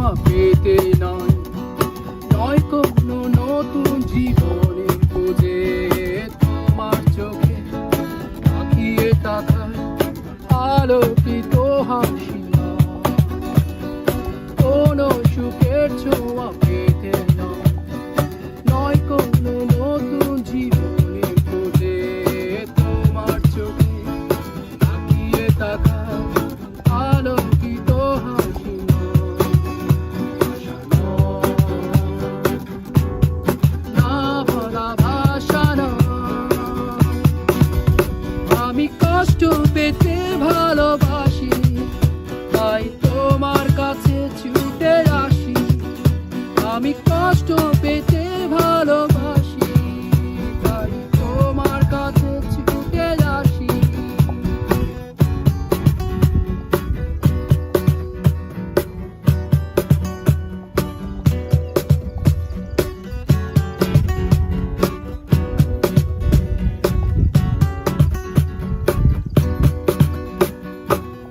ছোঁয়া পেতে নয়, নয় কোনো নতুন জীবনের খোঁজে। তোমার চোখে তাকিয়ে তাকায় আলোকিত হাসি, কোনো সুখের ছোঁয়া পেতে নয়, নয় কোনো নতুন জীবনের খোঁজে। তোমার চোখে তাকিয়ে তাকায় আলোকিত হাসি, না বলা ভাষা নয়। আমি কষ্ট পেতে ভালোবাসি, তাই তোমার কাছে ছুটে আসি। আমি কষ্ট পেতে ভালোবাসি, তাই তোমার কাছে ছুটে আসি।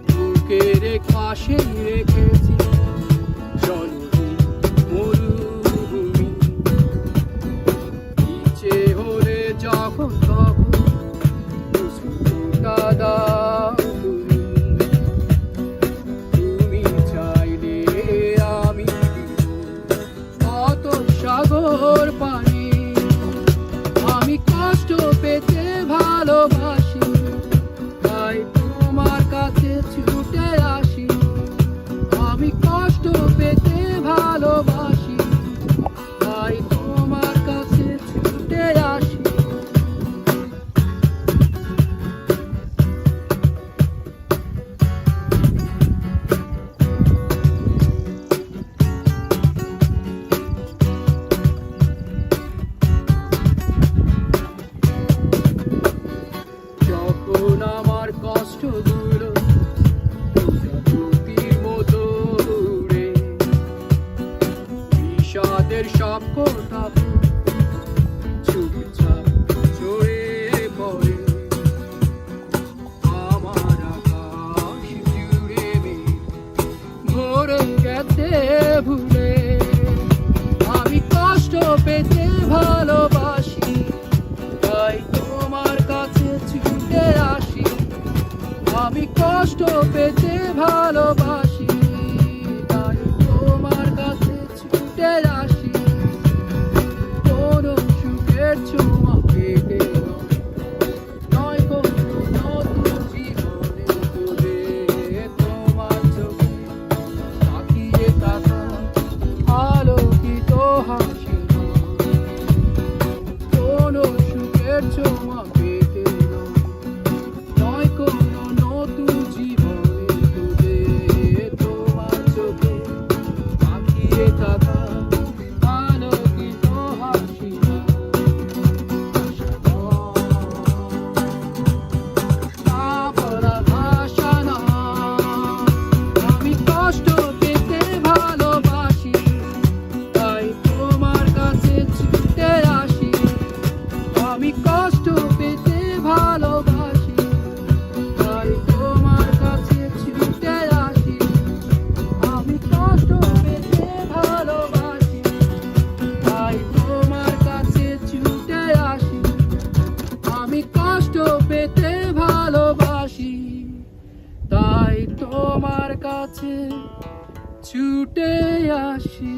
বুকের পাশে রেখেছি জনহীন মরুভূমি, ইচ্ছে হলে যখন তখন দাও তুমি। তুমি চাইলে আমি দিব কত সাগর পানি। আমি কষ্ট পেতে ভালোবাসি, তাই তোমার কাছে ছুটে আসি। আমি কষ্ট পেতে ভালোবাসি, তাই তোমার কাছে ছুটে আসি। যখন আমার কষ্টগুলো প্রজাপতির মতো উড়ে, বিষাদের সব কথা চুপচাপ ছড়িয়ে পড়ে, আমার আকাশ জুড়ে মেঘ ভরে গেছে ভুলে। আমি কষ্ট পেতে ভালোবাসি, তাই তোমার কাছে ছুটে আসি। আমি কষ্ট পেতে ভালোবাসি, তাই তোমার কাছে ছুটে আসি। কোনো সুখের ছোঁয়া পেতে নয়, নয় কোনো নতুন জীবনের খোঁজে। তোমার চোখে তাকিয়ে তাকায় আলোকিত হাসি, কোনো সুখের ছোঁয়া পেতে নয়, নয় কোনো নতুন জীবনের খোঁজে। তোমার চোখে তাকিয়ে তাকায় আলোকিত হাসি, না বলা ভাষা নয়। আমি কষ্ট পেতে ভালোবাসি, তাই তোমার কাছে ছুটে আসি। আমি কষ্ট পেতে ভালোবাসি, তাই তোমার কাছে ছুটে আসি। আমি কষ্ট পেতে ভালোবাসি, তাই তোমার কাছে ছুটে আসি। আমি কষ্ট পেতে ভালোবাসি, তাই তোমার কাছে ছুটে আসি।